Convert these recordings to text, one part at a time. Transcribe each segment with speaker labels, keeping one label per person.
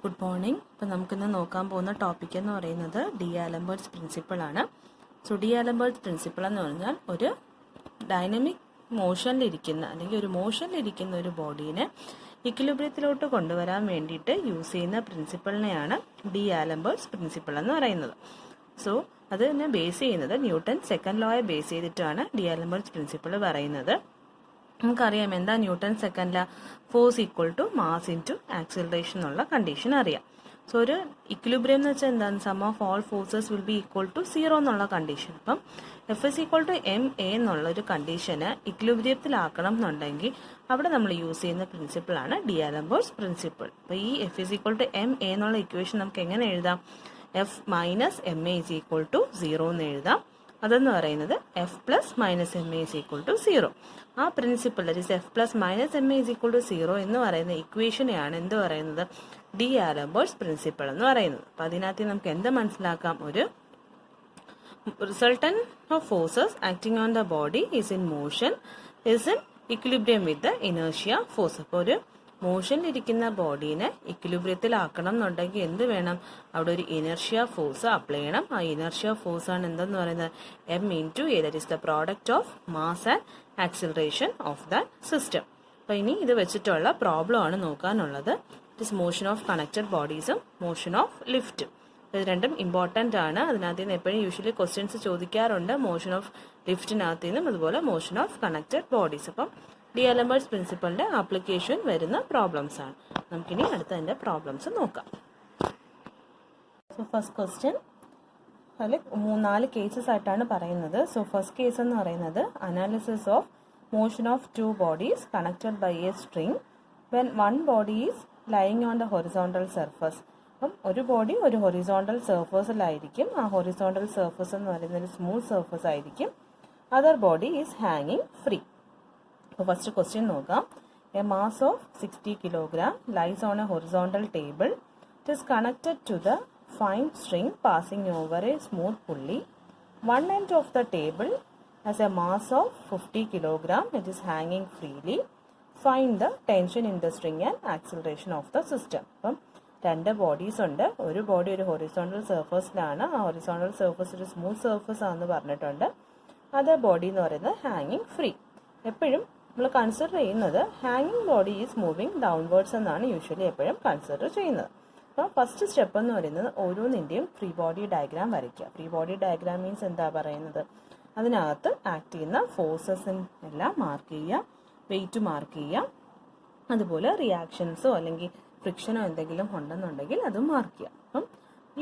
Speaker 1: Good morning. ഇപ്പം നമുക്കിന്ന് നോക്കാൻ പോകുന്ന ടോപ്പിക് എന്ന് പറയുന്നത് ഡി ആലംബർട്സ് പ്രിൻസിപ്പിൾ ആണ്. സോ ഡി ആലംബർട്സ് പ്രിൻസിപ്പിൾ എന്ന് പറഞ്ഞാൽ ഒരു ഡൈനമിക് മോഷനിലിരിക്കുന്ന അല്ലെങ്കിൽ ഒരു മോഷനിലിരിക്കുന്ന ഒരു ബോഡീനെ ഇക്വിലിബ്രിയത്തിലോട്ട് കൊണ്ടുവരാൻ വേണ്ടിയിട്ട് യൂസ് ചെയ്യുന്ന പ്രിൻസിപ്പിളിനെയാണ് ഡി ആലംബർട്സ് പ്രിൻസിപ്പിൾ എന്ന് പറയുന്നത്. സോ അത് തന്നെ ബേസ് ചെയ്യുന്നത് ന്യൂട്ടൺ സെക്കൻഡ് ലോയെ ബേസ് ചെയ്തിട്ടാണ് ഡി ആലംബർട്സ് പ്രിൻസിപ്പിൾ പറയുന്നത്. നമുക്കറിയാം എന്താ Newton second law, force equal to mass into acceleration എന്നുള്ള കണ്ടീഷൻ അറിയാം. സോ ഒരു ഇക്വിലിബ്രിയം എന്ന് വെച്ചാൽ എന്താണ്, sum of all forces will be equal to 0 എന്നുള്ള കണ്ടീഷൻ. അപ്പം F is equal to M A എന്നുള്ള ഒരു കണ്ടീഷന് ഇക്വിലിബ്രിയത്തിലാക്കണം എന്നുണ്ടെങ്കിൽ അവിടെ നമ്മൾ യൂസ് ചെയ്യുന്ന പ്രിൻസിപ്പിളാണ് ഡി ആലംബർട്സ് പ്രിൻസിപ്പിൾ. അപ്പോൾ ഈ F is equal to M A എന്നുള്ള ഇക്വേഷൻ നമുക്ക് എങ്ങനെ എഴുതാം? F minus M A is equal to 0 എന്ന് എഴുതാം. അതെന്ന് പറയുന്നത് F plus minus M A is equal to 0. ആ principle F plus minus M A is equal to 0 എന്ന് പറയുന്ന ഇക്വേഷനെയാണ് എന്ത് പറയുന്നത്? ഡി ആലംബർട്സ് പ്രിൻസിപ്പിൾ എന്ന് പറയുന്നത്. അപ്പം അതിനകത്ത് നമുക്ക് എന്ത് മനസ്സിലാക്കാം? ഒരു resultant of forces acting on the body is in motion is in equilibrium with the inertia force. അപ്പോൾ ഒരു മോഷനിലിരിക്കുന്ന ബോഡീനെ ഇക്വിലിബ്രിയത്തിലാക്കണം എന്നുണ്ടെങ്കിൽ എന്ത് വേണം? അവിടെ ഒരു ഇനർഷ്യ ഫോഴ്സ് അപ്ലൈ ചെയ്യണം. ആ ഇനർഷ്യ ഫോഴ്സ് ആണ് എന്തെന്ന് പറയുന്നത്? M into A, that is the product of mass and acceleration of the system. അപ്പോൾ ഇനി ഇത് വെച്ചിട്ടുള്ള പ്രോബ്ലം ആണ് നോക്കാനുള്ളത്. It is motion of connected ബോഡീസും മോഷൻ ഓഫ് ലിഫ്റ്റും. ഇത് രണ്ടും ഇമ്പോർട്ടൻ്റ് ആണ്. അതിനകത്ത് നിന്ന് എപ്പോഴും യൂഷ്വലി ക്വസ്റ്റ്യൻസ് ചോദിക്കാറുണ്ട്, മോഷൻ ഓഫ് ലിഫ്റ്റിനകത്ത് നിന്നും അതുപോലെ മോഷൻ ഓഫ് കണക്റ്റഡ് ബോഡീസ്. അപ്പം ഡി ആലംബർട്സ് പ്രിൻസിപ്പിളിന്റെ ആപ്ലിക്കേഷൻ വരുന്ന പ്രോബ്ലംസ് ആണ്. നമുക്കിനി അടുത്തതിന്റെ പ്രോബ്ലംസ് നോക്കാം. സോ ഫസ്റ്റ് ക്വസ്റ്റ്യൻ അതിൽ 3-4 കേസസ് ആയിട്ടാണ് പറയുന്നത്. സോ ഫസ്റ്റ് കേസ് എന്ന് പറയുന്നത് analysis of motion of 2 bodies connected by a string when 1 body is lying on the horizontal surface. അപ്പം ഒരു ബോഡി ഒരു ഹൊറിസോണ്ടൽ സർഫസിലായിരിക്കും. ആ ഹൊറിസോണ്ടൽ സർഫസ് എന്ന് പറയുന്നത് ഒരു സ്മൂത്ത് സർഫസ് ആയിരിക്കും. അതർ ബോഡി ഈസ് ഹാങ്ങിങ് ഫ്രീ. അപ്പോൾ ഫസ്റ്റ് ക്വസ്റ്റ്യൻ നോക്കാം. A mass of 60 kilogram lies on a horizontal table. It is connected to the fine string passing over a smooth pulley. One end of the table has a mass of 50 kilogram. It is hanging freely. Find the tension in the string and acceleration of the system. അപ്പം 2 bodies ഉണ്ട്. ഒരു body ഒരു horizontal സർഫസിലാണ്. ആ horizontal surface ഒരു smooth surface ആണെന്ന് പറഞ്ഞിട്ടുണ്ട്. Other body എന്ന് പറയുന്നത് ഹാങ്ങിങ് ഫ്രീ. എപ്പോഴും നമ്മൾ കൺസിഡർ ചെയ്യുന്നത് ഹാങ്ങിങ് ബോഡി ഈസ് മൂവിങ് ഡൗൺവേർഡ്സ് എന്നാണ് യൂഷ്വലി എപ്പോഴും കൺസിഡർ ചെയ്യുന്നത്. അപ്പോൾ ഫസ്റ്റ് സ്റ്റെപ്പ് എന്ന് പറയുന്നത് ഓരോന്നിൻ്റെയും ഫ്രീ ബോഡി ഡയഗ്രാം വരയ്ക്കുക. ഫ്രീ ബോഡി ഡയഗ്രാം മീൻസ് എന്താ പറയുന്നത്? അതിനകത്ത് ആക്ട് ചെയ്യുന്ന ഫോഴ്സസ് എല്ലാം മാർക്ക് ചെയ്യുക, വെയിറ്റ് മാർക്ക് ചെയ്യുക, അതുപോലെ റിയാക്ഷൻസോ അല്ലെങ്കിൽ ഫ്രിക്ഷനോ എന്തെങ്കിലും ഉണ്ടെന്നുണ്ടെങ്കിൽ അതും മാർക്ക് ചെയ്യുക. അപ്പം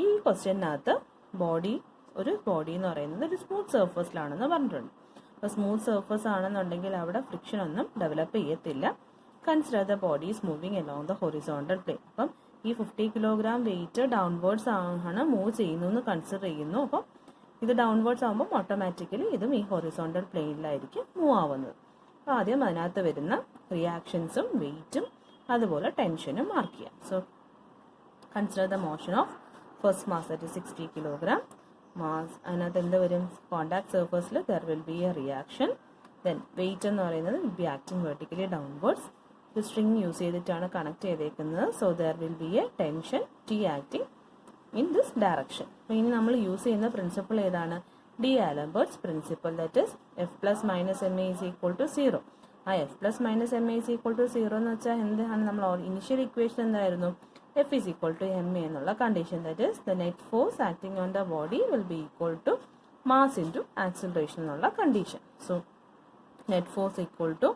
Speaker 1: ഈ ക്വസ്റ്റ്യനകത്ത് ഒരു ബോഡി എന്ന് പറയുന്നത് ഒരു സ്മൂത്ത് സർഫസിലാണെന്ന് പറഞ്ഞിട്ടുണ്ട്. അപ്പോൾ സ്മൂത്ത് സർഫസ് ആണെന്നുണ്ടെങ്കിൽ അവിടെ ഫ്രിക്ഷൻ ഒന്നും ഡെവലപ്പ് ചെയ്യത്തില്ല. Consider the body is moving along the horizontal plane. അപ്പം ഈ 50 കിലോഗ്രാം വെയിറ്റ് ഡൗൺവേർഡ്സ് ആണ് മൂവ് ചെയ്യുന്നു എന്ന് കൺസിഡർ ചെയ്യുന്നു. അപ്പം ഇത് ഡൗൺവേർഡ്സ് ആകുമ്പോൾ ഓട്ടോമാറ്റിക്കലി ഇതും ഈ ഹൊറിസോണ്ടൽ പ്ലെയിനിലായിരിക്കും മൂവ് ആവുന്നത്. അപ്പോൾ ആദ്യം അതിനകത്ത് വരുന്ന റിയാക്ഷൻസും വെയിറ്റും അതുപോലെ ടെൻഷനും മാർക്ക് ചെയ്യാം. So consider the motion of first mass that is 60 kilogram mass. അതിനകത്ത് എന്ത് വരും? കോണ്ടാക്ട് സർഫസിൽ there will be a reaction. Then weight എന്ന് പറയുന്നത് will be acting vertically downwards. ഒരു സ്ട്രിങ് യൂസ് ചെയ്തിട്ടാണ് കണക്ട് ചെയ്തേക്കുന്നത്. So there will be a tension T acting in this direction. അപ്പോൾ ഇനി നമ്മൾ യൂസ് ചെയ്യുന്ന പ്രിൻസിപ്പിൾ ഏതാണ്? D'Alembert's principle. That is F plus minus M A is equal to 0. ആ F plus minus M A is equal to 0 എന്ന് വെച്ചാൽ എന്താണ്? നമ്മൾ ഇനിഷ്യൽ ഇക്വേഷൻ എന്തായിരുന്നു? F is equal to ma എന്നുള്ള condition. That is the net force acting on the body will be equal to mass into acceleration എന്നുള്ള condition. So net force equal to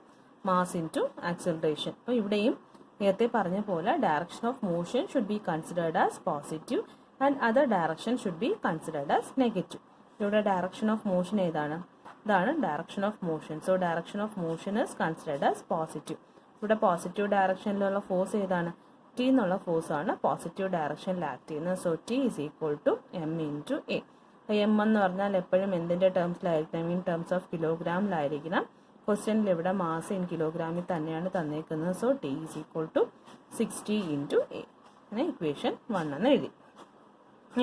Speaker 1: mass into acceleration. അപ്പോൾ ഇവിടെയും നേരത്തെ പറഞ്ഞ പോലെ direction of motion should be considered as positive and other direction should be considered as negative. ഇവിടെ direction of motion ഏതാണ്? ഇതാണ് direction of motion. So direction of motion is considered as positive. ഇവിടെ positive ഡയറക്ഷനിലുള്ള force ഏതാണ്? T എന്നുള്ള force ആണ് positive ഡയറക്ഷനിൽ act ചെയ്യുന്നത്. So T is equal to M into A. M എന്ന് പറഞ്ഞാൽ എപ്പോഴും എന്തിൻ്റെ ടേംസിലായിരിക്കണം? ഇൻ ടേംസ് ഓഫ് കിലോഗ്രാമിലായിരിക്കണം. ക്വസ്റ്റ്യനിൽ ഇവിടെ മാസ് ഇൻ കിലോഗ്രാമിൽ തന്നെയാണ് തന്നേക്കുന്നത്. So T is equal to 60 into A. അങ്ങനെ ഇക്വേഷൻ 1 എന്ന് എഴുതി.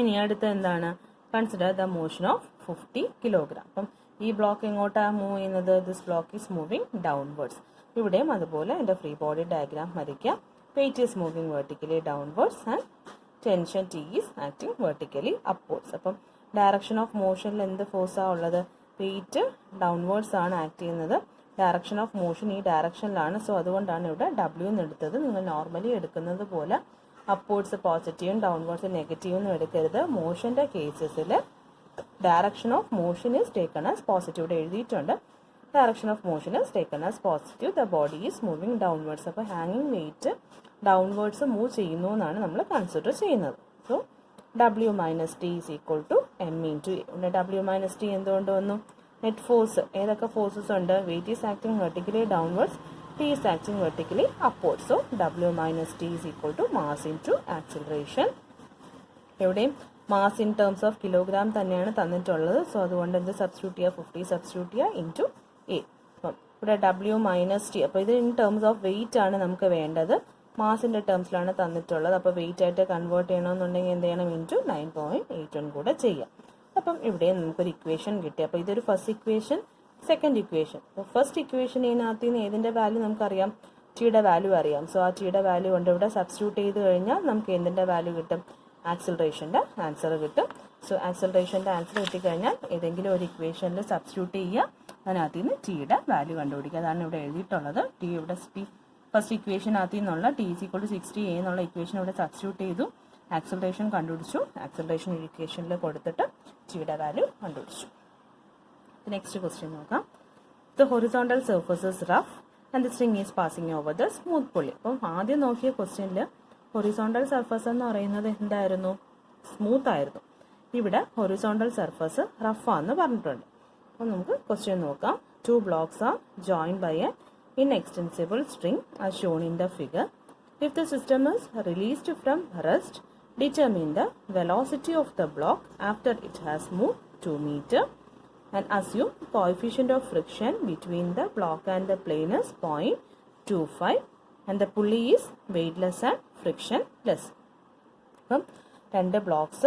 Speaker 1: ഇനി അടുത്ത എന്താണ്? Consider the motion of 50 kilogram. അപ്പം ഈ ബ്ലോക്ക് എങ്ങോട്ടാണ് മൂവ് ചെയ്യുന്നത്? This block is moving downwards. ഇവിടെയും അതുപോലെ എൻ്റെ ഫ്രീ ബോഡി ഡയഗ്രാം വരയ്ക്കാം. Weight is moving vertically downwards and tension T is acting vertically upwards. അപ്പം ഡയറക്ഷൻ ഓഫ് മോഷനിൽ എന്ത് ഫോഴ്സാണ് ഉള്ളത്? വെയിറ്റ് ഡൗൺവേർഡ്സ് ആണ് ആക്ട് ചെയ്യുന്നത്. ഡയറക്ഷൻ ഓഫ് മോഷൻ ഈ ഡയറക്ഷനിലാണ്. സോ അതുകൊണ്ടാണ് ഇവിടെ W എന്ന് എടുത്തത്. നിങ്ങൾ നോർമലി എടുക്കുന്നത് പോലെ അപ്വേർഡ്സ് പോസിറ്റീവും ഡൗൺവേർഡ്സ് നെഗറ്റീവും ഒന്നും എടുക്കരുത്. മോഷൻ്റെ കേസസിൽ direction of motion is taken as positive. ഇവിടെ എഴുതിയിട്ടുണ്ട് direction of motion is taken as positive. The body is moving downwards. അപ്പോൾ ഹാങ്ങിങ് വെയിറ്റ് ഡൗൺവേർഡ്സ് മൂവ് ചെയ്യുന്നു എന്നാണ് നമ്മൾ കൺസിഡർ ചെയ്യുന്നത്. So W minus T is equal to M into A. ഇവിടെ W minus T എന്തുകൊണ്ട് വന്നു? നെറ്റ് ഫോഴ്സ് ഏതൊക്കെ ഫോഴ്സസ് ഉണ്ട്? Weight is acting vertically downwards, T is acting vertically upwards. So W minus T is equal to mass into acceleration. എവിടെയും mass in terms of kilogram തന്നെയാണ് തന്നിട്ടുള്ളത്. So അതുകൊണ്ട് എന്ത് substitute ചെയ്യുക? 50 സബ്സ്റ്റിറ്റ്യൂട്ട് ചെയ്യുക into A. അപ്പം ഇവിടെ W മൈനസ് ടി. അപ്പോൾ ഇത് ഇൻ ടേംസ് ഓഫ് വെയിറ്റ് ആണ് നമുക്ക് വേണ്ടത്. മാസിൻ്റെ ടേംസിലാണ് തന്നിട്ടുള്ളത്. അപ്പോൾ വെയിറ്റ് ആയിട്ട് കൺവേർട്ട് ചെയ്യണമെന്നുണ്ടെങ്കിൽ എന്ത് ചെയ്യണം? ഇൻറ്റു 9.81 കൂടെ ചെയ്യാം. അപ്പം ഇവിടെ നമുക്കൊരു ഇക്വേഷൻ കിട്ടി. അപ്പോൾ ഇതൊരു ഫസ്റ്റ് ഇക്വേഷൻ, സെക്കൻഡ് ഇക്വേഷൻ. അപ്പോൾ ഫസ്റ്റ് ഇക്വേഷൻ ഇതിനകത്ത് നിന്ന് ഏതിൻ്റെ വാല്യൂ നമുക്കറിയാം? ടിയുടെ വാല്യൂ അറിയാം. സോ ആ ടിയുടെ വാല്യൂ കൊണ്ട് ഇവിടെ സബ്സ്റ്റിറ്റ്യൂട്ട് ചെയ്ത് കഴിഞ്ഞാൽ നമുക്ക് എന്തിൻ്റെ വാല്യൂ കിട്ടും? ആക്സിലറേഷൻ്റെ ആൻസർ കിട്ടും. സോ ആക്സിലറേഷൻ്റെ ആൻസർ കിട്ടിക്കഴിഞ്ഞാൽ ഏതെങ്കിലും ഒരു ഇക്വേഷനിൽ സബ്സ്റ്റിറ്റ്യൂട്ട് ചെയ്യുക, അതിനകത്ത് നിന്ന് ടിയുടെ വാല്യൂ കണ്ടുപിടിക്കുക. അതാണ് ഇവിടെ എഴുതിയിട്ടുള്ളത്. ടി ഇവിടെ ഫസ്റ്റ് ഇക്വേഷനകത്ത് നിന്നുള്ള T is equal to 60 എന്നുള്ള ഇക്വേഷൻ ഇവിടെ സബ്സ്റ്റിറ്റ്യൂട്ട് ചെയ്തു, ആക്സിലറേഷൻ കണ്ടുപിടിച്ചു. ആക്സിലറേഷൻ ഇക്വേഷനിൽ കൊടുത്തിട്ട് ടിയുടെ വാല്യൂ കണ്ടുപിടിച്ചു. നെക്സ്റ്റ് ക്വസ്റ്റ്യൻ നോക്കാം. The horizontal surface is rough and the string is passing over the smooth പുള്ളി. അപ്പം ആദ്യം നോക്കിയ ക്വസ്റ്റ്യനിൽ ഹൊറിസോണ്ടൽ സർഫസ് എന്ന് പറയുന്നത് എന്തായിരുന്നു? സ്മൂത്ത് ആയിരുന്നു. ഇവിടെ ഹൊറിസോണ്ടൽ സർഫസ് റഫാന്ന് പറഞ്ഞിട്ടുണ്ട്. അപ്പം നമുക്ക് ക്വസ്റ്റ്യൻ നോക്കാം. 2 blocks are joined by an inextensible string as shown in the figure. If the system is released from rest, determine the velocity of the block after it has moved 2 meters. And assume coefficient of friction between the block and the plane is 0.25 and the pulley is weightless and frictionless. അപ്പം 2 blocks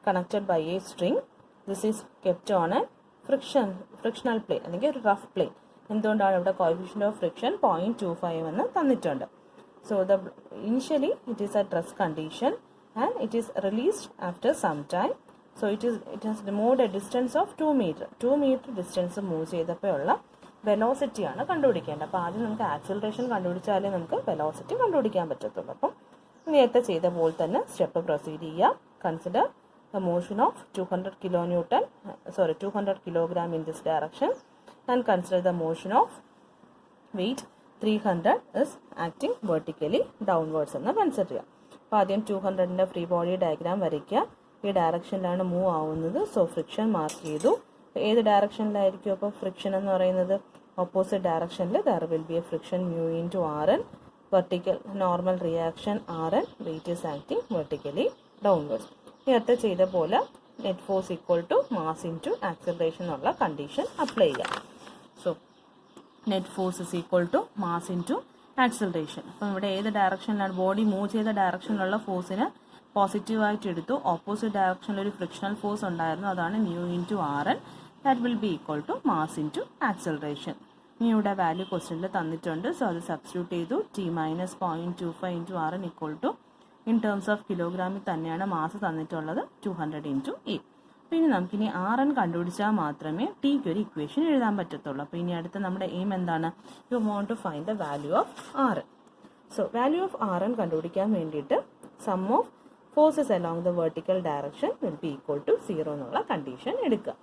Speaker 1: connected by a string. This is kept on a frictional plane അല്ലെങ്കിൽ ഒരു rough plain. എന്തുകൊണ്ടാണ് ഇവിടെ coefficient of friction 0.25 എന്ന് തന്നിട്ടുണ്ട്. So initially it is at rest condition and it is released after some time. So it has removed a distance of 2 meter. 2 meter distance move ചെയ്തപ്പോഴുള്ള വെലോസിറ്റിയാണ് കണ്ടുപിടിക്കേണ്ടത്. അപ്പോൾ ആദ്യം നമുക്ക് ആക്സിലറേഷൻ കണ്ടുപിടിച്ചാലേ നമുക്ക് velocity കണ്ടുപിടിക്കാൻ പറ്റത്തുള്ളൂ. അപ്പം നേരത്തെ ചെയ്ത പോലെ തന്നെ സ്റ്റെപ്പ് പ്രൊസീഡ് ചെയ്യുക. Consider the motion of 200 kilogram in this direction and consider the motion of weight 300 is acting vertically downwards എന്ന് കൺസിഡർ ചെയ്യാം. അപ്പോൾ ആദ്യം 200ൻ്റെ ഫ്രീ ബോഡി ഡയഗ്രാം വരയ്ക്കുക. ഈ ഡയറക്ഷനിലാണ് മൂവ് ആവുന്നത്. സോ ഫ്രിക്ഷൻ മാർക്ക് ചെയ്തു. ഏത് ഡയറക്ഷനിലായിരിക്കും അപ്പോൾ ഫ്രിക്ഷൻ എന്ന് പറയുന്നത്? ഓപ്പോസിറ്റ് ഡയറക്ഷനിൽ there will be a friction mu into RN. Vertical normal reaction RN, weight is acting vertically downwards. നേരത്തെ ചെയ്ത പോലെ net force equal to mass into acceleration എന്നുള്ള കണ്ടീഷൻ അപ്ലൈ ചെയ്യുക. So net force is equal to mass into acceleration. അപ്പം ഇവിടെ ഏത് ഡയറക്ഷനിലാണ് body move ചെയ്ത ഡയറക്ഷനിലുള്ള ഫോഴ്സിന് പോസിറ്റീവായിട്ട് എടുത്തു. ഓപ്പോസിറ്റ് ഡയറക്ഷനിൽ ഒരു ഫ്രിക്ഷണൽ ഫോഴ്സ് ഉണ്ടായിരുന്നു, അതാണ് mu into RN. That will be equal to mass into acceleration. മ്യൂയുടെ വാല്യൂ ക്വസ്റ്റ്യനിൽ തന്നിട്ടുണ്ട്. സോ അത് സബ്സ്റ്റിറ്റ്യൂട്ട് ചെയ്തു. T minus 0.25 into RN equal to in terms of കിലോഗ്രാമിൽ തന്നെയാണ് മാസ് തന്നിട്ടുള്ളത് 200 ഇൻറ്റു എ. അപ്പോൾ ഇനി നമുക്കിനി RN കണ്ടുപിടിച്ചാൽ മാത്രമേ ടിക്ക് ഒരു ഇക്വേഷൻ എഴുതാൻ പറ്റത്തുള്ളൂ. അപ്പോൾ ഇനി അടുത്ത നമ്മുടെ എയിം എന്താണ്? You want to find the value of RN. So value of RN കണ്ടുപിടിക്കാൻ വേണ്ടിയിട്ട് sum of forces along the vertical direction will be equal to 0 എന്നുള്ള കണ്ടീഷൻ എടുക്കുക.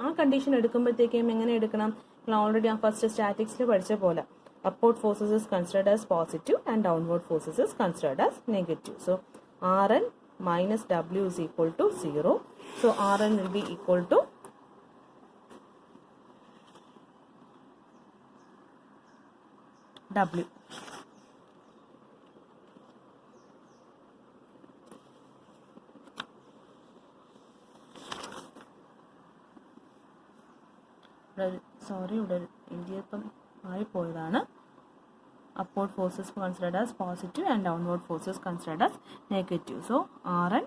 Speaker 1: ആ കണ്ടീഷൻ എടുക്കുമ്പോഴത്തേക്കും എങ്ങനെ എടുക്കണം? നമ്മൾ ഓൾറെഡി ആ ഫസ്റ്റ് സ്റ്റാറ്റിക്സിൽ പഠിച്ച പോലെ upward forces is considered as positive and downward forces is considered as negative. So Rn minus W is equal to 0. So Rn will be equal to W. Sorry, ഇവിടെ ഇന്ത്യപ്പം ആയിപ്പോയതാണ്. upward forces considered as positive and downward forces considered as negative. So Rn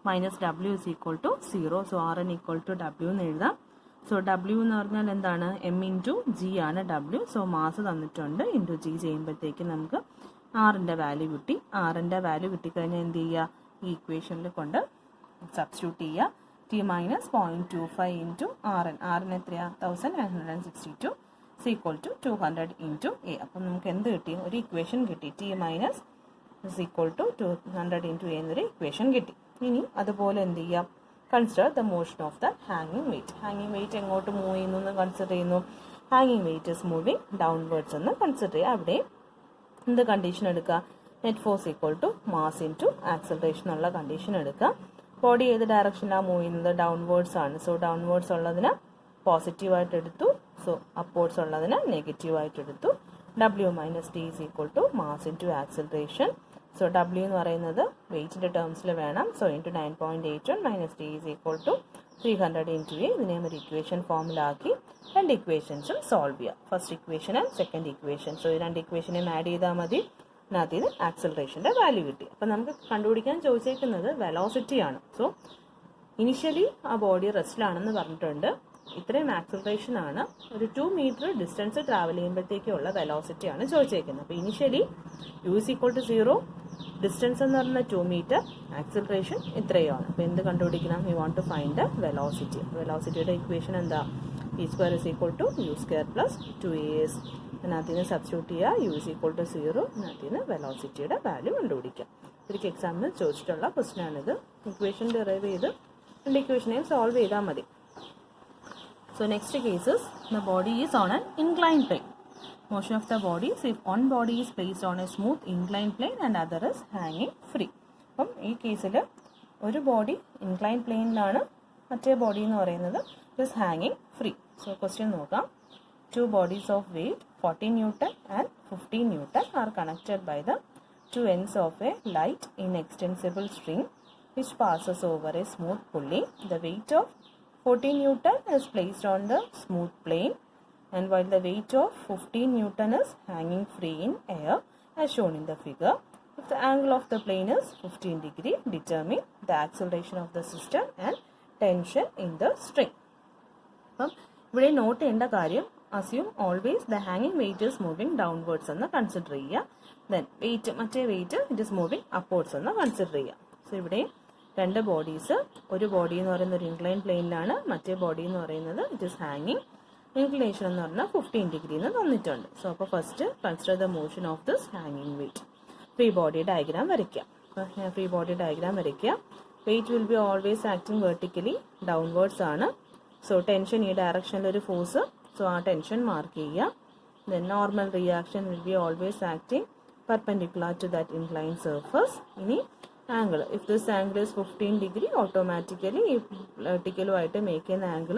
Speaker 1: minus W is equal to 0. So Rn equal to W എന്ന് എഴുതാം. So W എന്ന് പറഞ്ഞാൽ എന്താണ്? M into G ആണ് W. So mass തന്നിട്ടുണ്ട്. Into G ചെയ്യുമ്പോഴത്തേക്ക് നമുക്ക് ആറിൻ്റെ വാല്യൂ കിട്ടി. ആറിൻ്റെ വാല്യൂ കിട്ടിക്കഴിഞ്ഞാൽ എന്ത് ചെയ്യുക, ഈ ഇക്വേഷനിൽ കൊണ്ട് സബ്സ്റ്റിറ്റ്യൂട്ട് ചെയ്യുക. T minus 0.25 into RN. RN എത്രയാണ്? 1962 ഈക്വൽ ടു 200 ഇൻറ്റു എ. അപ്പം നമുക്ക് എന്ത് കിട്ടി? ഒരു ഇക്വേഷൻ കിട്ടി. T minus equal to 200 into A എന്നൊരു ഇക്വേഷൻ കിട്ടി. ഇനി അതുപോലെ എന്ത് ചെയ്യാം? Consider the motion of the ഹാങ്ങിങ് വെയിറ്റ്. ഹാങ്ങിങ് വെയിറ്റ് എങ്ങോട്ട് മൂവ് ചെയ്യുന്നു എന്ന് കൺസിഡർ ചെയ്യുന്നു. ഹാങ്ങിങ് വെയിറ്റ് ഇസ് മൂവിങ് ഡൗൺവേർഡ്സ് എന്ന് കൺസിഡർ ചെയ്യുക. അവിടെ എന്ത് കണ്ടീഷൻ എടുക്കുക? Net force equal to mass into acceleration ഉള്ള കണ്ടീഷൻ എടുക്കുക. ബോഡി ഏത് ഡയറക്ഷനിലാണ് മൂവ് ചെയ്യുന്നത്? ഡൗൺവേർഡ്സ് ആണ്. സോ ഡൗൺവേർഡ്സ് ഉള്ളതിന് പോസിറ്റീവായിട്ട് എടുത്തു. സോ അപ്വേർഡ്സ് ഉള്ളതിന് നെഗറ്റീവായിട്ട് എടുത്തു. W minus T is equal to mass into acceleration. So W എന്ന് പറയുന്നത് വെയിറ്റിൻ്റെ ടേംസിൽ വേണം. So into 9.81 minus T is equal to 300 into A. ഇതിനെയും ഒരു ഇക്വേഷൻ ഫോമിലാക്കി രണ്ട് ഇക്വേഷൻസും സോൾവ് ചെയ്യുക. First equation and second equation. So ഈ രണ്ട് ഇക്വേഷനെയും ആഡ് ചെയ്താൽ മതി. അതിനകത്ത് ഇത് ആക്സലറേഷൻ്റെ വാല്യൂ കിട്ടി. അപ്പം നമുക്ക് കണ്ടുപിടിക്കാൻ ചോദിച്ചേക്കുന്നത് വെലോസിറ്റി ആണ്. സോ ഇനിഷ്യലി ആ ബോഡി റെസ്റ്റിലാണെന്ന് പറഞ്ഞിട്ടുണ്ട്. ഇത്രയും ആക്സലറേഷൻ ആണ്. ഒരു 2 മീറ്റർ ഡിസ്റ്റൻസ് ട്രാവൽ ചെയ്യുമ്പോഴത്തേക്കുള്ള വെലോസിറ്റി ആണ് ചോദിച്ചേക്കുന്നത്. അപ്പോൾ initially U is equal to 0, distance എന്ന് പറയുന്നത് 2 മീറ്റർ, ആക്സലറേഷൻ ഇത്രയുമാണ്. അപ്പോൾ എന്ത് കണ്ടുപിടിക്കണം? We want to find the velocity. വെലോസിറ്റിയുടെ ഇക്വേഷൻ എന്താ? P square is equal to U square plus 2as. അതിനകത്ത് നിന്ന് സബ്സ്റ്റിറ്റ്യൂട്ട് ചെയ്യുക. U is equal to 0. അതിനകത്ത് നിന്ന് വെലോസിറ്റിയുടെ വാല്യൂ കണ്ടുപിടിക്കാം. ഒരിക്കൽ എക്സാമിന് ചോദിച്ചിട്ടുള്ള ക്വസ്റ്റ്യൻ ആണിത്. ഇക്വേഷൻ ഡിറൈവ് ചെയ്ത് രണ്ട് ഇക്വേഷനെയും സോൾവ് ചെയ്താൽ മതി. So next case is the body is on an inclined plane. Motion of the body is if one body is placed on a smooth inclined plane and other is hanging free. അപ്പം ഈ കേസിൽ ഒരു body incline പ്ലെയിനിലാണ്, മറ്റേ body എന്ന് പറയുന്നത് is ഹാങ്ങിങ് free. So question നോക്കാം. 2 bodies of weight 40 Newton and 15 Newton are connected by the 2 ends of a light inextensible string which passes over a smooth pulley. The weight of 14 Newton is placed on the smooth plane and while the weight of 15 Newton is hanging free in air as shown in the figure. If the angle of the plane is 15 degree, determine the acceleration of the system and tension in the string. അപ്പം ഇവിടെ not ചെയ്യേണ്ട കാര്യം, assume always the hanging weight is moving downwards എന്ന് consider ചെയ്യുക. then weight, മറ്റേ weight it is moving upwards എന്ന് consider ചെയ്യുക. So ഇവിടെ രണ്ട് ബോഡീസ്, ഒരു ബോഡി എന്ന് പറയുന്നത് ഒരു ഇൻക്ലൈൻ പ്ലെയിനിലാണ്, മറ്റേ ബോഡി എന്ന് പറയുന്നത് ഇറ്റ് ഈസ് ഹാങ്ങിങ്. ഇൻക്ലിനേഷൻ എന്ന് പറഞ്ഞാൽ 15 ഡിഗ്രി എന്ന് തന്നിട്ടുണ്ട്. സോ അപ്പോൾ first consider the motion of this ഹാങ്ങിങ് വെയിറ്റ്. ഫ്രീ ബോഡി ഡയഗ്രാം വരയ്ക്കാം. ഞാൻ ഫ്രീ ബോഡി ഡയഗ്രാം വരയ്ക്കുക. Weight will be always acting vertically downwards ആണ്. സോ ടെൻഷൻ ഈ ഡയറക്ഷനിൽ ഒരു ഫോഴ്സ്, സോ ആ ടെൻഷൻ മാർക്ക് ചെയ്യുക. Then normal reaction will be always acting perpendicular to that incline surface. ഇനി angle, if this angle is 15 degree, automatically ഈ വെർട്ടിക്കലുമായിട്ട് make ചെയ്യുന്ന ആംഗിൾ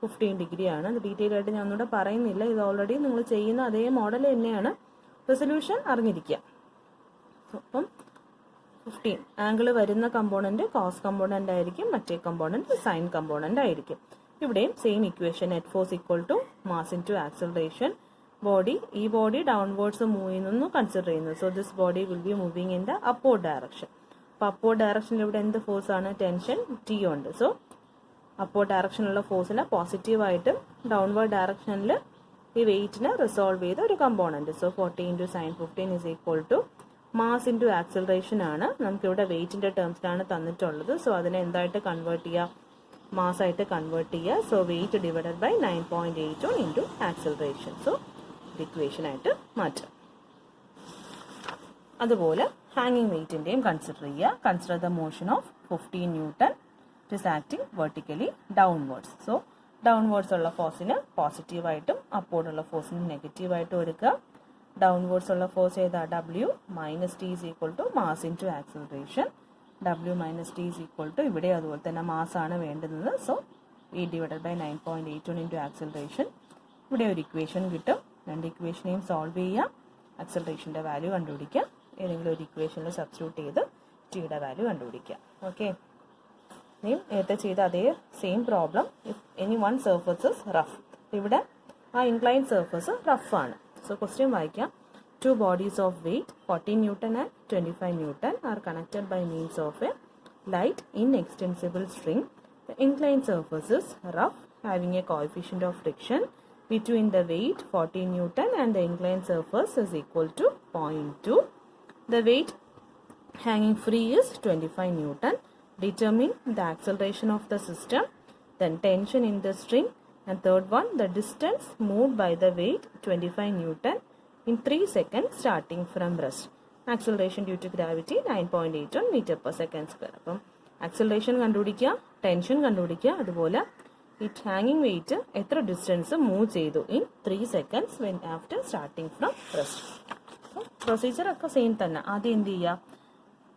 Speaker 1: 15 ഡിഗ്രി ആണ്. അത് ഡീറ്റെയിൽ ആയിട്ട് ഞാൻ ഒന്നുകൂടെ പറയുന്നില്ല, ഇത് ഓൾറെഡി നിങ്ങൾ ചെയ്യുന്ന അതേ മോഡൽ തന്നെയാണ്. റെസൊല്യൂഷൻ അറിഞ്ഞിരിക്കുക. അപ്പം 15 ആംഗിൾ വരുന്ന കമ്പോണൻറ്റ് കോസ് കമ്പോണൻ്റ് ആയിരിക്കും, മറ്റേ കമ്പോണൻറ്റ് സൈൻ കമ്പോണൻ്റ് ആയിരിക്കും. ഇവിടെയും same equation, net force equal to mass into acceleration. Body, ഈ ബോഡി ഡൗൺവേർഡ്സ് മൂവ് ചെയ്യുന്നു കൺസിഡർ ചെയ്യുന്നു. So this body will be moving in the upward direction. അപ്പോൾ upward ഡയറക്ഷനിൽ ഇവിടെ എന്ത് ഫോഴ്സ് ആണ്? ടെൻഷൻ ടി ഉണ്ട്. സോ അപ്വേർഡ് ഡയറക്ഷനിലുള്ള ഫോഴ്സിനെ പോസിറ്റീവായിട്ടും ഡൗൺവേർഡ് ഡയറക്ഷനിൽ ഈ വെയിറ്റിനെ റിസോൾവ് ചെയ്ത ഒരു component. So 40 into sine 15 is equal to mass into acceleration ആണ്. നമുക്കിവിടെ വെയിറ്റിൻ്റെ ടേംസിലാണ് തന്നിട്ടുള്ളത്. സോ അതിനെ എന്തായിട്ട് കൺവേർട്ട് ചെയ്യുക? മാസ്സായിട്ട് കൺവേർട്ട് ചെയ്യുക. So weight divided by 9.81 into acceleration. So ഇത് ഇക്വേഷനായിട്ട് മാറ്റാം. അതുപോലെ ഹാങ്ങിങ് വെയിറ്റിൻ്റെയും കൺസിഡർ ചെയ്യുക. Consider the motion of 15 newton it is acting vertically downwards. So downwards ഉള്ള ഫോഴ്സിന് പോസിറ്റീവായിട്ടും അപ്വേർഡുള്ള ഫോഴ്സിന് നെഗറ്റീവായിട്ടും എടുക്കുക. ഡൗൺവേർഡ്സ് ഉള്ള ഫോഴ്സ് ഏതാ? W minus T is equal to mass into acceleration. W minus T is equal to, ഇവിടെ അതുപോലെ തന്നെ മാസ്സാണ് വേണ്ടുന്നത്. So V divided by 9.81 into acceleration. ഇവിടെ ഒരു ഇക്വേഷൻ കിട്ടും. രണ്ട് ഇക്വേഷനെയും സോൾവ് ചെയ്യുക. ആക്സലറേഷൻ്റെ വാല്യൂ കണ്ടുപിടിക്കുക. ഏതെങ്കിലും ഒരു ഇക്വേഷനിൽ സബ്സ്റ്റിറ്റ്യൂട്ട് ചെയ്ത് ടിയുടെ വാല്യൂ കണ്ടുപിടിക്കുക. ഓക്കെ, ഇനിയും നേരത്തെ ചെയ്ത അതേ same problem. If any one surface is rough. ഇവിടെ ആ ഇൻക്ലൈൻ സർഫസ് റഫാണ്. സോ ക്വസ്റ്റ്യൻ വായിക്കാം. 2 bodies of weight 40 Newton and 25 Newton are connected by means of a light inextensible string. The inclined surface is rough, having a coefficient of friction between the weight 40 Newton and the inclined surface is equal to 0.2. The weight hanging free is 25 Newton. Determine the acceleration of the system, then tension in the string, and third one, the distance moved by the weight 25 Newton in 3 seconds starting from rest. Acceleration due to gravity 9.81 meter per second square. അപ്പം acceleration കണ്ടുപിടിക്കുക, tension കണ്ടുപിടിക്കുക, അതുപോലെ ഈ ഹാങ്ങിങ് wait എത്ര distance move ചെയ്തു in 3 seconds when after starting from rest. Procedure ഒക്കെ same തന്നെ. ആദ്യം എന്ത് ചെയ്യുക,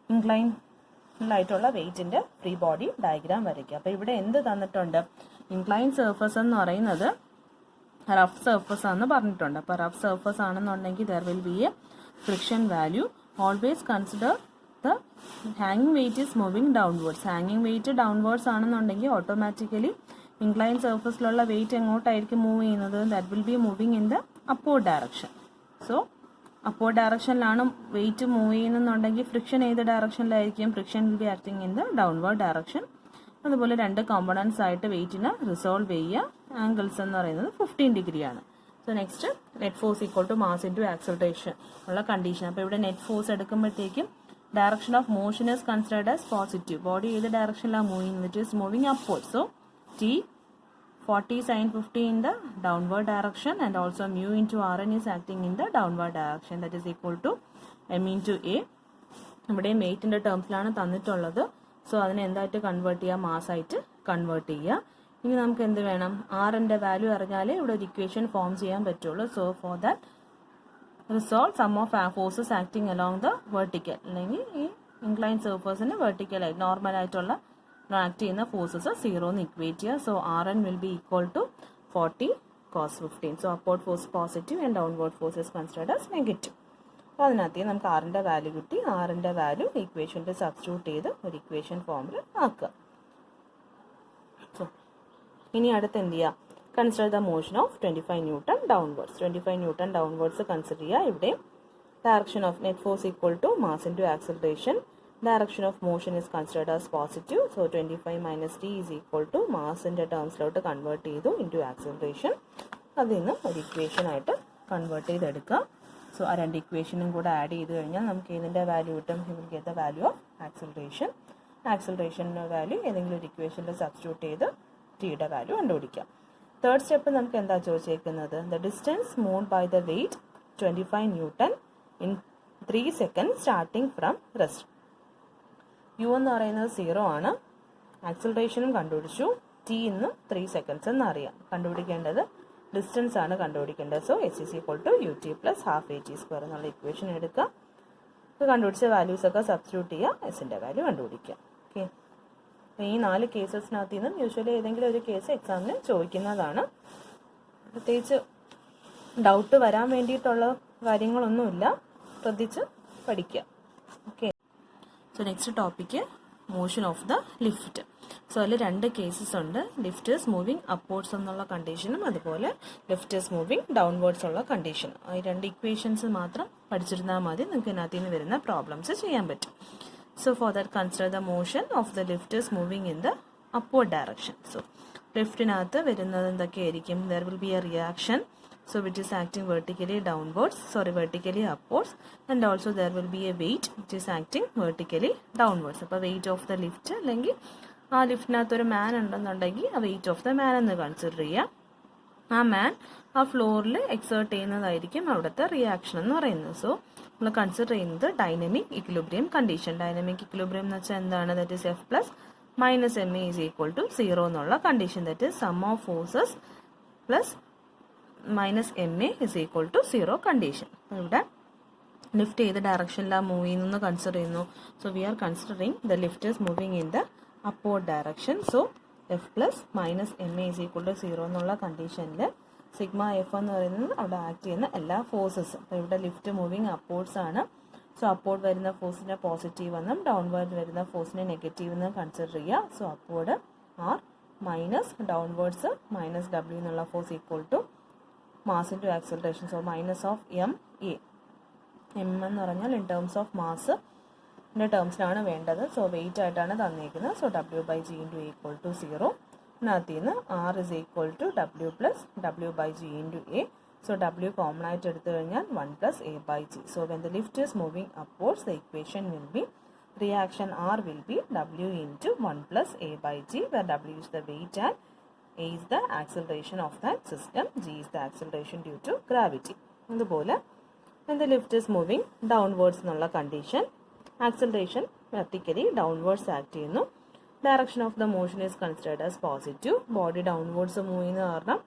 Speaker 1: ഇൻക്ലൈൻഡായിട്ടുള്ള വെയിറ്റിൻ്റെ ഫ്രീ ബോഡി ഡയഗ്രാം വരയ്ക്കുക. അപ്പോൾ ഇവിടെ എന്ത് തന്നിട്ടുണ്ട്, ഇൻക്ലൈൻ സർഫസ് എന്ന് പറയുന്നത് റഫ് സർഫസ് ആണെന്ന് പറഞ്ഞിട്ടുണ്ട്. അപ്പോൾ റഫ് സർഫസ് ആണെന്നുണ്ടെങ്കിൽ there will be a friction value. Always consider the ഹാങ്ങിങ് വെയിറ്റ് ഈസ് മൂവിങ് ഡൗൺവേർഡ്സ്. ഹാങ്ങിങ് വെയിറ്റ് ഡൗൺവേർഡ്സ് ആണെന്നുണ്ടെങ്കിൽ ഓട്ടോമാറ്റിക്കലി ഇൻക്ലൈൻ സർഫസിലുള്ള വെയിറ്റ് എങ്ങോട്ടായിരിക്കും മൂവ് ചെയ്യുന്നത്, that will be moving in the upward direction. So upward ഡയറക്ഷനിലാണ് weight move ചെയ്യുന്നുണ്ടെങ്കിൽ friction ഏത് ഡയറക്ഷനിലായിരിക്കും, friction will be acting in the downward direction. അതുപോലെ രണ്ട് കോമ്പണൻസ് ആയിട്ട് വെയിറ്റിനെ റിസോൾവ് ചെയ്യുക. ആംഗിൾസ് എന്ന് പറയുന്നത് 15 ഡിഗ്രിയാണ്. So next net force equal to mass into acceleration ഉള്ള കണ്ടീഷൻ. അപ്പോൾ ഇവിടെ നെറ്റ് ഫോഴ്സ് എടുക്കുമ്പോഴത്തേക്കും direction of motion is considered as positive. Body ഏത് ഡയറക്ഷനിലാണ് മൂവ് ചെയ്യുന്നത്, it is moving upward. So T 40 sin 50 in the downward direction, and also mu into Rn is acting in the downward direction. That is equal to m into a. ഇവിടെ വെയിറ്റിൻ്റെ ടേംസിലാണ് തന്നിട്ടുള്ളത്. So അതിനെ എന്തായിട്ട് convert ചെയ്യുക, മാസ്സായിട്ട് convert ചെയ്യുക. ഇനി നമുക്ക് എന്ത് വേണം, ആറിൻ്റെ വാല്യൂ അറിഞ്ഞാലേ ഇവിടെ ഒരു ഇക്വേഷൻ ഫോം ചെയ്യാൻ പറ്റുള്ളൂ. So for that resolve sum of forces acting along the vertical, അല്ലെങ്കിൽ ഈ ഇൻക്ലൈൻ സർഫേസിന് വെർട്ടിക്കലായിട്ട് നോർമലായിട്ടുള്ള ആക്ട് ചെയ്യുന്ന ഫോഴ്സസ് 0 എന്ന് ഇക്വേറ്റ് ചെയ്യുക. So Rn will be equal to 40 cos 15. So upward force positive and downward force is considered as negative. അപ്പോൾ അതിനകത്ത് നമുക്ക് ആറിൻ്റെ വാല്യൂ കിട്ടി. ആറിൻ്റെ വാല്യൂ ഇക്വേഷനിൽ സബ്സ്റ്റിറ്റ്യൂട്ട് ചെയ്ത് ഒരു ഇക്വേഷൻ ഫോമിൽ ആക്കുക. സോ ഇനി അടുത്ത് എന്ത് ചെയ്യുക, consider the motion of 25 Newton downwards. 25 Newton downwards consider ചെയ്യുക. ഇവിടെ direction of net force equal to mass into acceleration. Direction of motion is considered as positive. So 25 minus t is equal to mass in the terms load convert into acceleration. അതിൽ നിന്ന് ഒരു equation ആയിട്ട് convert ചെയ്തെടുക്കുക. So ആ രണ്ട് ഇക്വേഷനും കൂടെ add ചെയ്ത് കഴിഞ്ഞാൽ നമുക്ക് ഇതിൻ്റെ വാല്യൂ കിട്ടും. You will get the value of acceleration. ആക്സലറേഷൻ്റെ വാല്യൂ ഏതെങ്കിലും ഒരു ഇക്വേഷനിൽ സബ്സ്റ്റിറ്റ്യൂട്ട് ചെയ്ത് ടിയുടെ വാല്യൂ കണ്ടുപിടിക്കാം. തേർഡ് സ്റ്റെപ്പ് നമുക്ക് എന്താ ചോദിച്ചേക്കുന്നത്, the distance moved by the weight 25 Newton in 3 seconds starting from rest. U എന്ന് പറയുന്നത് 0 ആണ്. ആക്സലറേഷനും കണ്ടുപിടിച്ചു. ടി ഇന്ന് 3 seconds എന്ന് അറിയാം. കണ്ടുപിടിക്കേണ്ടത് ഡിസ്റ്റൻസ് ആണ് കണ്ടുപിടിക്കേണ്ടത്. So H is equal to U T plus half A T square എന്നുള്ള ഇക്വേഷൻ എടുക്കുക. ഇത് കണ്ടുപിടിച്ച വാല്യൂസ് ഒക്കെ സബ്സ്റ്റിറ്റ്യൂട്ട് ചെയ്യുക, എസിൻ്റെ വാല്യൂ കണ്ടുപിടിക്കുക. ഓക്കെ, ഈ 4 കേസസിനകത്ത് നിന്നും യൂഷ്വലി ഏതെങ്കിലും ഒരു കേസ് എക്സാമിന് ചോദിക്കുന്നതാണ്. പ്രത്യേകിച്ച് ഡൗട്ട് വരാൻ വേണ്ടിയിട്ടുള്ള കാര്യങ്ങളൊന്നുമില്ല, ശ്രദ്ധിച്ച് പഠിക്കുക. Okay, so next topic motion of the lift. So അതിൽ 2 കേസസ് ഉണ്ട്. ലിഫ്റ്റ് ഈസ് മൂവിങ് അപ്വേർഡ്സ് എന്നുള്ള കണ്ടീഷനും അതുപോലെ ലിഫ്റ്റ് ഈസ് മൂവിങ് ഡൗൺവേർഡ്സ് ഉള്ള കണ്ടീഷനും. ഈ 2 ഇക്വേഷൻസ് മാത്രം പഠിച്ചിരുന്നാൽ മതി, നിങ്ങൾക്ക് ഇതിനകത്ത് നിന്ന് വരുന്ന പ്രോബ്ലംസ് ചെയ്യാൻ പറ്റും. So for that consider the motion of the lift is moving in the upward direction. So ലിഫ്റ്റിനകത്ത് വരുന്നത് എന്തൊക്കെയായിരിക്കും, there will be a reaction. So which is acting vertically upwards, and also there will be a weight which is acting vertically downwards. അപ്പോൾ weight of the lift അല്ലെങ്കിൽ ആ ലിഫ്റ്റിനകത്ത് ഒരു മാൻ ഉണ്ടെന്നുണ്ടെങ്കിൽ ആ weight of the man എന്ന് consider ചെയ്യുക. ആ മാൻ ആ ഫ്ലോറിൽ എക്സേർട്ട് ചെയ്യുന്നതായിരിക്കും അവിടുത്തെ റിയാക്ഷൻ എന്ന് പറയുന്നത്. സോ നമ്മൾ കൺസിഡർ ചെയ്യുന്നത് dynamic equilibrium condition. Dynamic equilibrium എന്ന് വെച്ചാൽ എന്താണ്, that is F plus minus M A is equal to 0 എന്നുള്ള condition. That is sum of forces plus minus M A is equal to 0 condition. ഇവിടെ lift ഏത് ഡയറക്ഷനിലാണ് move ചെയ്യുന്നു consider ചെയ്യുന്നു. So we are considering the lift is moving in the upward direction. So F plus minus M A is equal to 0 എന്നുള്ള കണ്ടീഷനിൽ sigma F എന്ന് പറയുന്നത് അവിടെ ആക്ട് ചെയ്യുന്ന എല്ലാ ഫോഴ്സസും. അപ്പോൾ ഇവിടെ ലിഫ്റ്റ് മൂവിങ് അപ്വേർഡ്സ് ആണ്. സോ അപ്വേർഡ് വരുന്ന ഫോഴ്സിനെ പോസിറ്റീവ് എന്നും ഡൗൺവേർഡ് വരുന്ന ഫോഴ്സിനെ നെഗറ്റീവ് എന്നും കൺസിഡർ ചെയ്യുക. So upward R minus downwards minus W എന്നുള്ള force equal to mass into acceleration. So minus of M A. M എന്ന് പറഞ്ഞാൽ ഇൻ ടേംസ് ഓഫ് മാസിൻ്റെ ടേംസിലാണ് വേണ്ടത്. സോ വെയിറ്റ് ആയിട്ടാണ് തന്നിരിക്കുന്നത്. So W by G into equal to 0. അതിനകത്ത് നിന്ന് R is equal to W plus W by G into A. So W common ആയിട്ട് എടുത്തു കഴിഞ്ഞാൽ 1 plus A by G. So when the lift is moving upwards, the equation will be, reaction R will be W into 1 plus A by G, where W is the weight and A is the acceleration of that system. G is the acceleration due to gravity. അതുപോലെ when the lift is moving downwards എന്നുള്ള condition, acceleration vertically downwards act ചെയ്യുന്നു. Direction of the motion is considered as positive. Body downwards move ചെയ്യുന്ന കാരണം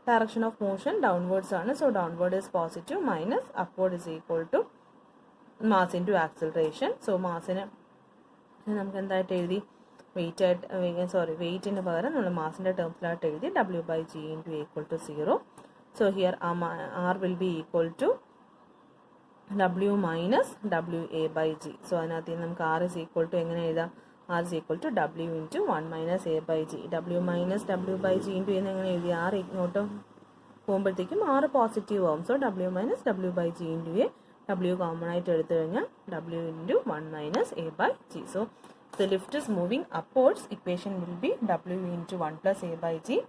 Speaker 1: direction of motion downwards ആണ്. So downward is positive minus upward is equal to mass into acceleration. So മാസിന് നമുക്ക് എന്തായിട്ട് എഴുതി, വെയിറ്റിന് പകരം നമ്മൾ മാസിൻ്റെ ടേംസിലായിട്ട് എഴുതി W by G into A equal to 0. So here R will be equal to W minus WA by G. So അതിനകത്ത് നമുക്ക് R is equal to എങ്ങനെ എഴുതാം, R is equal to W into 1 minus A by G. W minus W by G into എന്ന് എങ്ങനെ എഴുതി, R ഇങ്ങോട്ട് പോകുമ്പോഴത്തേക്കും R positive ആവും. So W minus W by G into A, W common ആയിട്ട് എടുത്തു കഴിഞ്ഞാൽ W into 1 minus A by G. So the lift is moving upwards, equation will be W into 1 plus A by G,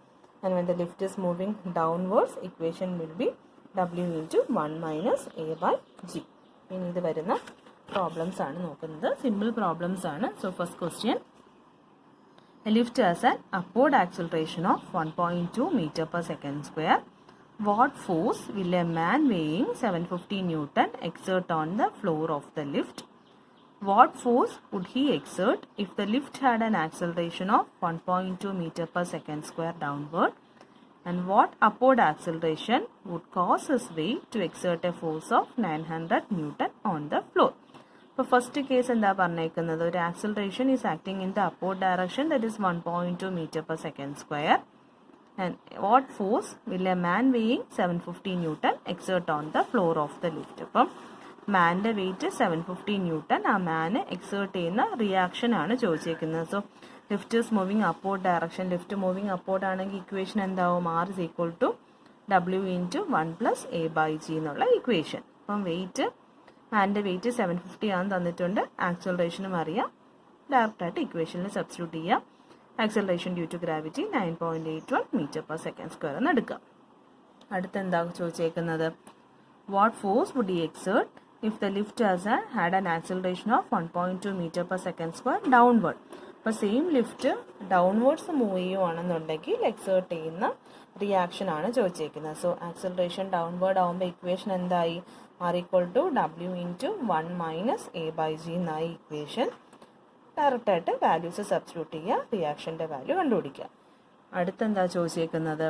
Speaker 1: and when the lift is moving downwards, equation will be W into 1 minus A by G. ഇനി ഇത് വരുന്ന problems ആണ് നോക്കുന്നത്, simple problems ആണ്. So first question, a lift has an upward acceleration of 1.2 meter per second square. What force will a man weighing 750 Newton exert on the floor of the lift? What force would he exert if the lift had an acceleration of 1.2 meter per second square downward? And what upward acceleration would cause his weight to exert a force of 900 Newton on the floor? ഇപ്പോൾ first case എന്താ പറഞ്ഞേക്കുന്നത്, ഒരു acceleration is acting in the upward direction, that is 1.2 meter per second square. And what force will a man weighing 750 Newton exert on the floor of the lift? അപ്പം മാൻ്റെ weight 750 Newton, ആ മാന് exert ചെയ്യുന്ന reaction ആണ് ചോദിച്ചേക്കുന്നത്. So lift is moving upward direction, lift moving upward ആണെങ്കിൽ equation എന്താവും, R is equal to W into 1 plus A by G എന്നുള്ള equation. അപ്പം weight, മാൻ്റെ വെയിറ്റ് 750 ആണെന്ന് തന്നിട്ടുണ്ട്, ആക്സിലറേഷനും അറിയാം, ഡയറക്റ്റായിട്ട് ഇക്വേഷനിൽ സബ്സ്റ്റിറ്റ്യൂട്ട് ചെയ്യാം. Acceleration due to gravity 9.81 meter per second square എന്ന് എടുക്കാം. അടുത്ത എന്താ ചോദിച്ചേക്കുന്നത്, what force would he exert if the lift had an acceleration of 1.2 meter per second square downward? അപ്പോൾ സെയിം ലിഫ്റ്റ് ഡൗൺവേർഡ്സ് മൂവ് ചെയ്യുവാണെന്നുണ്ടെങ്കിൽ എക്സേർട്ട് ചെയ്യുന്ന reaction ആണ് ചോദിച്ചേക്കുന്നത്. സോ ആക്സിലറേഷൻ ഡൗൺവേർഡ് ആകുമ്പോൾ ഇക്വേഷൻ എന്തായി, R equal to W into 1 minus A by G എന്നായി equation. ഡയറക്റ്റായിട്ട് values substitute ചെയ്യുക, റിയാക്ഷൻ്റെ വാല്യൂ കണ്ടുപിടിക്കുക. അടുത്തെന്താ ചോദിച്ചേക്കുന്നത്,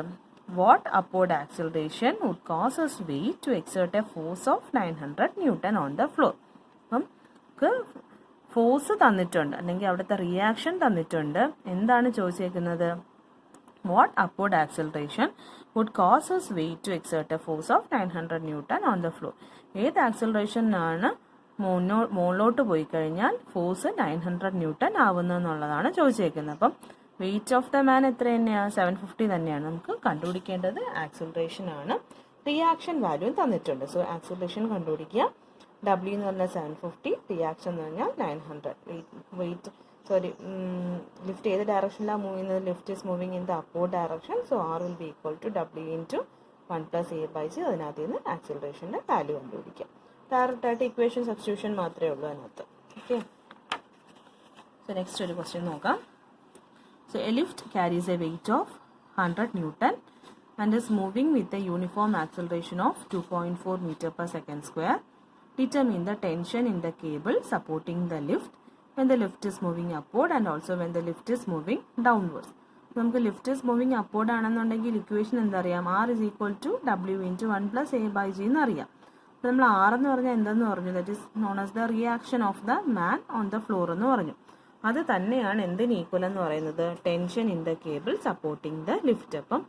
Speaker 1: what upward acceleration would cause us weight to exert a force of 900 Newton on the floor? അപ്പം force തന്നിട്ടുണ്ട്, അല്ലെങ്കിൽ അവിടുത്തെ reaction തന്നിട്ടുണ്ട്. എന്താണ് ചോദിച്ചേക്കുന്നത്, what upward acceleration would cause us weight to exert a force of 900 Newton on the floor? ഏത് ആക്സിലറേഷനാണ് മുകളിലോട്ട് പോയി കഴിഞ്ഞാൽ ഫോഴ്സ് 900 Newton ആവുന്നതെന്നുള്ളതാണ് ചോദിച്ചേക്കുന്നത്. അപ്പം വെയിറ്റ് ഓഫ് ദ മാൻ എത്ര തന്നെയാണ്, 750 തന്നെയാണ്. നമുക്ക് കണ്ടുപിടിക്കേണ്ടത് ആക്സിലറേഷൻ ആണ്, റിയാക്ഷൻ വാല്യൂ തന്നിട്ടുണ്ട്. സോ ആക്സിലറേഷൻ കണ്ടുപിടിക്കുക, W എന്ന് പറഞ്ഞാൽ 750, റിയാക്ഷൻ എന്ന് പറഞ്ഞാൽ 900. വെയിറ്റ് ലിഫ്റ്റ് ഏത് ഡയറക്ഷനിലാണ് മൂവ് ചെയ്യുന്നത്, lift is moving in the upward direction. So R will be equal to W into 1 plus A by G. അതിനകത്ത് നിന്ന് ആക്സിലറേഷൻ്റെ വാല്യൂ കണ്ടുപിടിക്കാം. ഡയറക്റ്റായിട്ട് ഇക്വേഷൻ സബ്സ്റ്റിറ്റ്യൂഷൻ മാത്രമേ ഉള്ളൂ അതിനകത്ത്. ഓക്കെ, സോ നെക്സ്റ്റ് ഒരു ക്വസ്റ്റ്യൻ നോക്കാം. So a lift carries a weight of 100 Newton and is moving with a uniform acceleration of 2.4 meter per second square. Determine the tension in the cable supporting the lift when the lift is moving upward and also when the lift is moving downwards. നമുക്ക് lift is moving upward ആണെന്നുണ്ടെങ്കിൽ equation എന്തറിയാം, R is equal to W into 1 plus A by G എന്നറിയാം. അപ്പോൾ നമ്മൾ R എന്ന് പറഞ്ഞാൽ എന്തെന്ന് പറഞ്ഞു, that is known as the reaction of the man on the floor എന്ന് പറഞ്ഞു. അത് തന്നെയാണ് എന്തിന് ഈക്വൽ എന്ന് പറയുന്നത്, tension in the cable supporting the lift. അപ്പം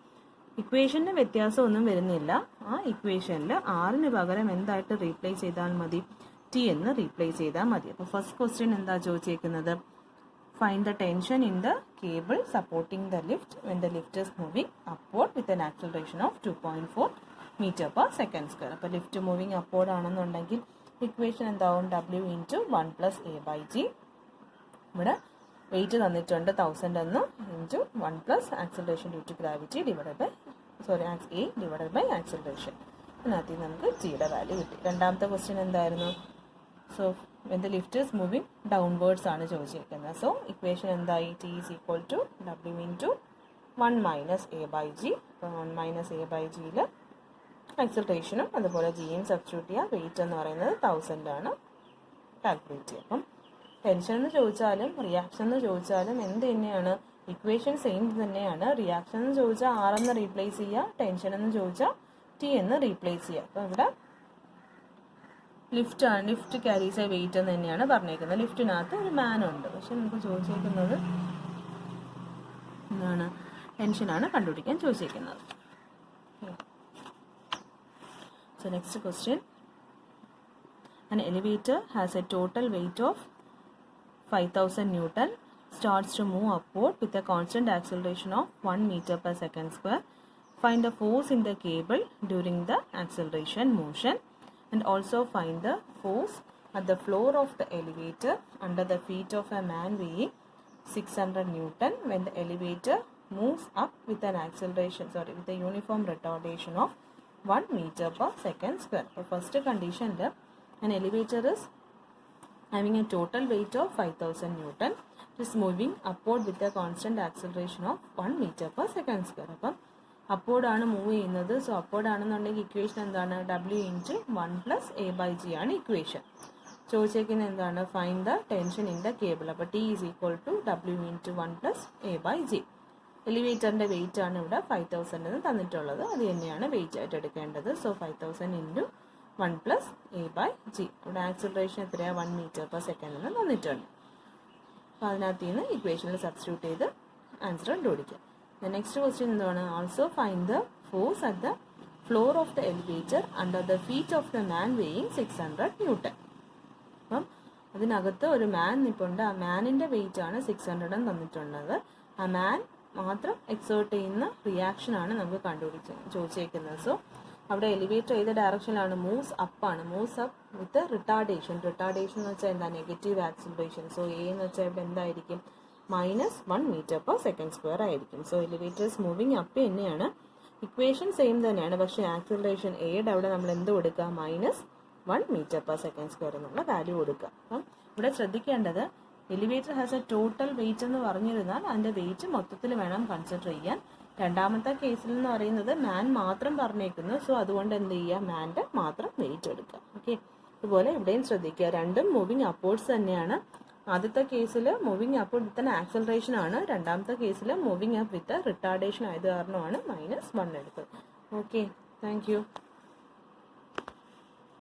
Speaker 1: ഇക്വേഷൻ്റെ വ്യത്യാസമൊന്നും വരുന്നില്ല. ആ ഇക്വേഷനിൽ ആറിന് പകരം എന്തായിട്ട് റീപ്ലേസ് ചെയ്താൽ മതി, ടി എന്ന് റീപ്ലേസ് ചെയ്താൽ മതി. അപ്പോൾ ഫസ്റ്റ് ക്വസ്റ്റ്യൻ എന്താ ചോദിച്ചേക്കുന്നത്, find the tension in the cable supporting the lift when the lift is moving upward with an acceleration of 2.4 meter per second square. അപ്പോൾ ലിഫ്റ്റ് മൂവിങ് അപ്വേർഡ് ആണെന്നുണ്ടെങ്കിൽ ഇക്വേഷൻ എന്താവും, W into 1 plus A by G. ഇവിടെ weight തന്നിട്ടുണ്ട് 1000 എന്ന്, into 1 plus acceleration due to gravity divided by A divided by acceleration. അതിനകത്ത് നമുക്ക് ജിയുടെ value കിട്ടി. രണ്ടാമത്തെ ക്വസ്റ്റ്യൻ എന്തായിരുന്നു? So when the lift is moving downwards ആണ് ചോദിച്ചിരിക്കുന്നത്. സോ ഇക്വേഷൻ എന്തായി? T is equal to W into 1 minus A by G. അപ്പോൾ 1 minus A by Gയിൽ ആക്സിലറേഷനും അതുപോലെ ജിയും സബ്സ്റ്റിറ്റ്യൂട്ട് ചെയ്യുക. വെയിറ്റ് എന്ന് പറയുന്നത് 1000 ആണ് കാൽക്കുലേറ്റ് ചെയ്യുക. അപ്പം ടെൻഷൻ എന്ന് ചോദിച്ചാലും റിയാക്ഷൻ എന്ന് ചോദിച്ചാലും എന്ത് തന്നെയാണ്? ഇക്വേഷൻ സെയിം തന്നെയാണ്. റിയാക്ഷൻ എന്ന് ചോദിച്ചാൽ R എന്ന് റീപ്ലേസ് ചെയ്യുക, ടെൻഷൻ എന്ന് ചോദിച്ചാൽ T എന്ന് റീപ്ലേസ് ചെയ്യുക. അപ്പോൾ ഇവിടെ ലിഫ്റ്റ് ക്യാരീസ് എ വെയിറ്റ് എന്ന് തന്നെയാണ് പറഞ്ഞേക്കുന്നത്. ലിഫ്റ്റിനകത്ത് ഒരു മാൻ ഉണ്ട്, പക്ഷെ നമുക്ക് ചോദിച്ചേക്കുന്നത് എന്താണ്? ടെൻഷനാണ് കണ്ടുപിടിക്കാൻ ചോദിച്ചേക്കുന്നത്. So next question, an elevator has a total weight of 5000 Newton, starts to move upward with a constant acceleration of 1 meter per second square. Find the force in the cable during the acceleration motion and also find the force at the floor of the elevator under the feet of a man weighing 600 Newton when the elevator moves up with an acceleration, with a uniform retardation of 1 meter per second square. So first condition, an elevator is having a total weight of 5000 Newton. It is moving upward with a constant acceleration of 1 meter per second square. അപ്പം upward ആണ് move ചെയ്യുന്നത്. So upward ആണെന്നുണ്ടെങ്കിൽ equation എന്താണ്? W into 1 plus A by G ആണ് equation. ചോദിച്ചേക്കുന്നത് എന്താണ്? Find the tension in the cable. അപ്പോൾ T is equal to W into 1 plus A by G. എലിവേറ്ററിൻ്റെ weight ആണ് ഇവിടെ 5000 എന്ന് തന്നിട്ടുള്ളത്. അത് തന്നെയാണ് വെയിറ്റ് ആയിട്ട് എടുക്കേണ്ടത്. So 5000 into 1 plus A by G. ഇവിടെ ആക്സിലറേഷൻ എത്രയാണ്? 1 മീറ്റർ പെർ സെക്കൻഡ് എന്ന് തന്നിട്ടുണ്ട്. അപ്പോൾ അതിനകത്ത് നിന്ന് ഇക്വേഷനിൽ സബ്സ്റ്റിറ്റ്യൂട്ട് ചെയ്ത് ആൻസർ കണ്ടുപിടിക്കുക. നെക്സ്റ്റ് ക്വസ്റ്റ്യൻ എന്താണ്? Also find the force at the floor of the elevator under the feet of the man weighing 600 newton. അപ്പം അതിനകത്ത് ഒരു മാൻ നിൽപ്പുണ്ട്. ആ മാനിൻ്റെ വെയിറ്റ് ആണ് 600 എന്ന് തന്നിട്ടുള്ളത്. ആ മാൻ മാത്രം എക്സേർട്ട് ചെയ്യുന്ന റിയാക്ഷനാണ് നമുക്ക് ചോദിച്ചേക്കുന്നത്. സോ അവിടെ എലിവേറ്റർ ഏത് ഡയറക്ഷനിലാണ്? മൂവ്സ് അപ്പാണ്. Moves up with retardation. Retardation എന്ന് വെച്ചാൽ എന്താ? Negative acceleration. സോ എ എന്ന് വെച്ചാൽ ഇവിടെ എന്തായിരിക്കും? -1 meter per second square ആയിരിക്കും. So elevator is moving up തന്നെയാണ്. ഇക്വേഷൻ സെയിം തന്നെയാണ്, പക്ഷേ ആക്സിലറേഷൻ എയുടെ അവിടെ നമ്മൾ എന്ത് കൊടുക്കുക? -1 meter per second square എന്നുള്ള വാല്യൂ കൊടുക്കുക. അപ്പം ഇവിടെ ശ്രദ്ധിക്കേണ്ടത് elevator has A total wait എന്ന് പറഞ്ഞിരുന്നാൽ അതിൻ്റെ വെയിറ്റ് മൊത്തത്തിൽ വേണം കൺസിഡർ ചെയ്യാൻ. രണ്ടാമത്തെ കേസിൽ എന്ന് പറയുന്നത് മാൻ മാത്രം പറഞ്ഞേക്കുന്നു. സോ അതുകൊണ്ട് എന്ത് ചെയ്യുക? മാൻ്റെ മാത്രം വെയിറ്റ് എടുക്കുക. ഓക്കെ, അതുപോലെ ഇവിടെയും ശ്രദ്ധിക്കുക, രണ്ടും മൂവിങ് അപ്വേർഡ്സ് തന്നെയാണ്. ആദ്യത്തെ കേസിൽ മൂവിങ് അപ്വേർഡ് വിത്ത് ആക്സിലറേഷൻ ആണ്. രണ്ടാമത്തെ കേസിൽ മൂവിങ് അപ്പ് വിത്ത് റിട്ടാർഡേഷൻ ആയത് കാരണമാണ് -1 എടുത്തത്. Okay, thank you.